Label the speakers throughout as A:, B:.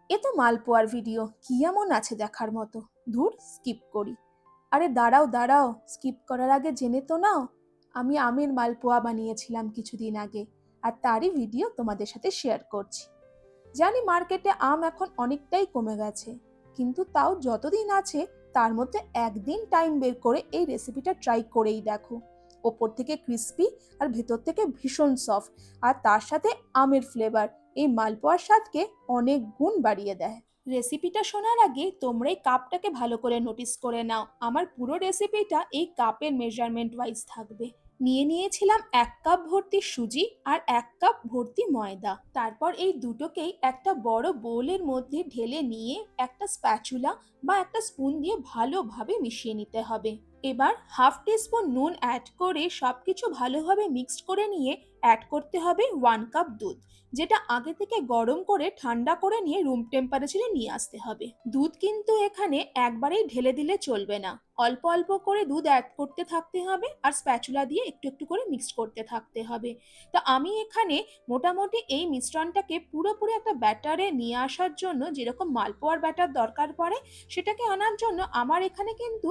A: এ তো মালপোয়ার ভিডিও, কি এমন আছে দেখার মতো? ধুর, স্কিপ করি। আরে দাঁড়াও দাঁড়াও, স্কিপ করার আগে জেনে তো নাও, আমি আমের মালপোয়া বানিয়েছিলাম কিছুদিন আগে, আর তারই ভিডিও তোমাদের সাথে শেয়ার করছি। জানি মার্কেটে আম এখন অনেকটাই কমে গেছে, কিন্তু তাও যতদিন আছে তার মধ্যে একদিন টাইম বের করে এই রেসিপিটা ট্রাই করেই দেখো। ওপর থেকে ক্রিস্পি আর ভেতর থেকে ভীষণ সফট, আর তার সাথে আমের ফ্লেভার এই মালপোয়ার স্বাদকে অনেক গুণ বাড়িয়ে দেয়। রেসিপিটা শোনার আগে তোমরা এই কাপটাকে ভালো করে নোটিস করে নাও। আমার পুরো রেসিপিটা এই কাপের মেজারমেন্ট ওয়াইজ থাকবে। নিয়েছিলাম 1 কাপ ভর্তি সুজি আর 1 কাপ ভর্তি ময়দা। তারপর এই দুটোকেই একটা বড় বোলের মধ্যে ঢেলে নিয়ে একটা স্প্যাচুলা বা একটা স্পুন দিয়ে ভালোভাবে মিশিয়ে নিতে হবে। এবার হাফ টিস্পুন নুন অ্যাড করে সবকিছু ভালোভাবে মিক্সড করে নিয়ে অ্যাড করতে হবে 1 কাপ দুধ, যেটা আগে থেকে গরম করে ঠান্ডা করে নিয়ে রুম টেম্পারেচারে নিয়ে আসতে হবে। দুধ কিন্তু এখানে একবারেই ঢেলে দিলে চলবে না, অল্প অল্প করে দুধ অ্যাড করতে থাকতে হবে আর স্প্যাচুলা দিয়ে একটু একটু করে মিক্স করতে থাকতে হবে। তো আমি এখানে মোটামুটি এই মিশ্রণটাকে পুরোপুরি একটা ব্যাটারে নিয়ে আসার জন্য, যেরকম মালপোয়ার ব্যাটার দরকার পড়ে সেটাকে আনার জন্য আমার এখানে কিন্তু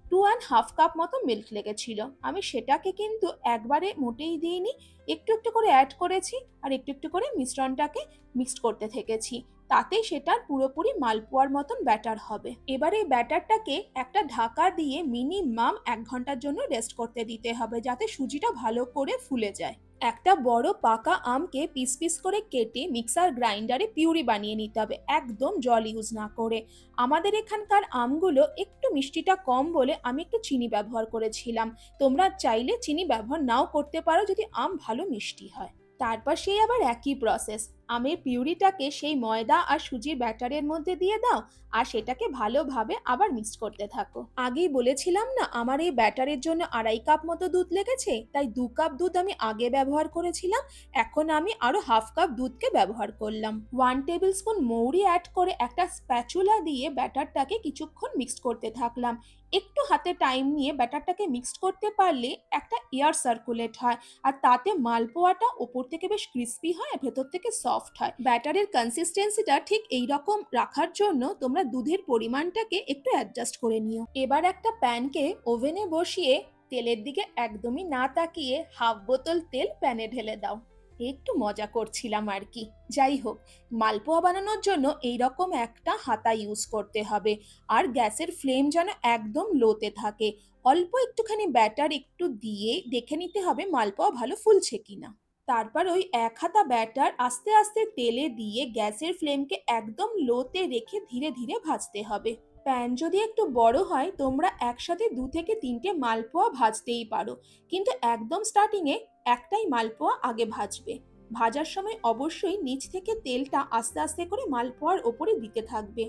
A: 2.5 কাপ মতো মিল্ক লেগেছিল। আমি সেটাকে কিন্তু একবারে মোটেই দিইনি, একটু একটু করে অ্যাড করেছি আর একটু একটু করে মিশ্রণটাকে মিক্সড করতে থেকেছি। তাতেই সেটার পুরোপুরি মালপোয়ার মতন ব্যাটার হবে। এবার এই ব্যাটারটাকে একটা ঢাকা দিয়ে মিনিমাম 1 ঘন্টার জন্য রেস্ট করতে দিতে হবে, যাতে সুজিটা ভালো করে ফুলে যায়। একটা বড় পাকা আমকে পিস পিস করে কেটে মিক্সার গ্রাইন্ডারে পিউরি বানিয়ে নিতে হবে, একদম জল ইউজ না করে। আমাদের এখানকার আমগুলো একটু মিষ্টিটা কম বলে আমি একটু চিনি ব্যবহার করেছিলাম। তোমরা চাইলে চিনি ব্যবহার নাও করতে পারো যদি আম ভালো মিষ্টি হয়। তারপর সেই আবার একই প্রসেস, আমের পিউরিটাকে সেই ময়দা আর সুজির ব্যাটারের মধ্যে দিয়ে দাও আর সেটাকে ভালোভাবে আবার মিক্স করতে থাকো। আগেই বলেছিলাম না আমার এই ব্যাটারের জন্য 2.5 কাপ মতো দুধ লেগেছে, তাই 2 কাপ দুধ আমি আগে ব্যবহার করেছিলাম। এখন আমি আরো হাফ কাপ দুধকে ব্যবহার করলাম। 1 টেবিল স্পুন মৌরি অ্যাড করে একটা স্প্যাচুলা দিয়ে ব্যাটারটাকে কিছুক্ষণ মিক্স করতে থাকলাম। একটু হাতে টাইম নিয়ে ব্যাটারটাকে মিক্সড করতে পারলে একটা এয়ার সার্কুলেট হয়, আর তাতে মালপোয়াটা ওপর থেকে বেশ ক্রিস্পি হয়, ভেতর থেকে সফট হয়। ব্যাটারের কনসিস্টেন্সিটা ঠিক এই রকম রাখার জন্য তোমরা দুধের পরিমাণটাকে একটু অ্যাডজাস্ট করে নিও। এবার একটা প্যানকে ওভেনে বসিয়ে তেলের দিকে একদমই না তাকিয়ে হাফ বোতল তেল প্যানে ঢেলে দাও। একটু মজা করছিলাম আর কি। যাই হোক, মালপোয়া বানানোর জন্য এইরকম একটা হাতা ইউজ করতে হবে, আর গ্যাসের ফ্লেম যেন একদম লোতে থাকে। অল্প একটুখানি ব্যাটার একটু দিয়ে দেখে নিতে হবে মালপোয়া ভালো ফুলছে কিনা। তারপর ওই 1 হাতা ব্যাটার আস্তে আস্তে তেলে দিয়ে গ্যাসের ফ্লেমকে একদম লোতে রেখে ধীরে ধীরে ভাজতে হবে। প্যান যদি একটু বড় হয় তোমরা একসাথে 2 থেকে 3টে মালপোয়া ভাজতেই পারো, কিন্তু একদম স্টার্টিংয়ে একটাই মালপোয়া আগে ভাজবে। ভাজার সময় অবশ্যই নিচ থেকে তেলটা আস্তে আস্তে করে মালপোয়ার ওপরে দিতে থাকবে,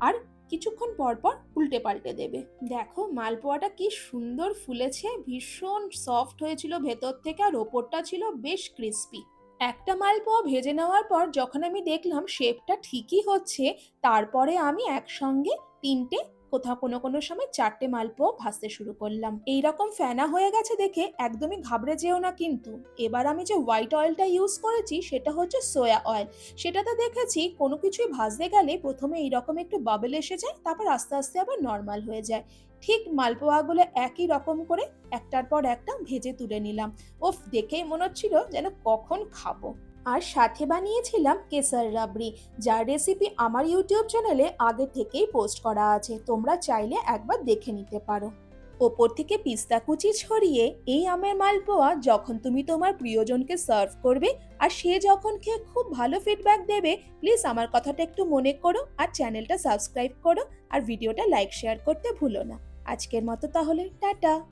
A: আর কিছুক্ষণ পর পর উল্টে পাল্টে দেবে। দেখো মালপোয়াটা কি সুন্দর ফুলেছে, ভীষণ সফট হয়েছিল ভেতর থেকে, আর ওপরটা ছিল বেশ ক্রিস্পি। একটা মালপোয়া ভেজে নেওয়ার পর যখন আমি দেখলাম শেপটা ঠিকই হচ্ছে, তারপরে আমি একসঙ্গে 3টে, কোথাও কোনো কোনো সময় 4টে মালপোয়া ভাজতে শুরু করলাম। এইরকম ফেনা হয়ে গেছে দেখে একদমই ঘাবড়ে যেও না কিন্তু। এবার আমি যে হোয়াইট অয়েলটা ইউজ করেছি সেটা হচ্ছে সোয়া অয়েল। সেটাতে দেখেছি কোনো কিছুই ভাজতে গেলে প্রথমে এইরকম একটু বাবল এসে যায়, তারপর আস্তে আস্তে আবার নর্মাল হয়ে যায়। ঠিক মালপোয়াগুলো একই রকম করে একটার পর একটা ভেজে তুলে নিলাম। ওফ, দেখেই মনে হচ্ছিল যেন কখন খাবো। আর সাথে বানিয়েছিলাম কেসার রাবড়ি, যার রেসিপি আমার ইউটিউব চ্যানেলে আগে থেকেই পোস্ট করা আছে, তোমরা চাইলে একবার দেখে নিতে পারো। ওপর থেকে পিস্তা কুচি ছড়িয়ে এই আমের মালপোয়া যখন তুমি তোমার প্রিয়জনকে সার্ভ করবে আর সে যখন খেয়ে খুব ভালো ফিডব্যাক দেবে, প্লিজ আমার কথাটা একটু মনে করো আর চ্যানেলটা সাবস্ক্রাইব করো, আর ভিডিওটা লাইক শেয়ার করতে ভুলো না। আজকের মতো তাহলে টাটা।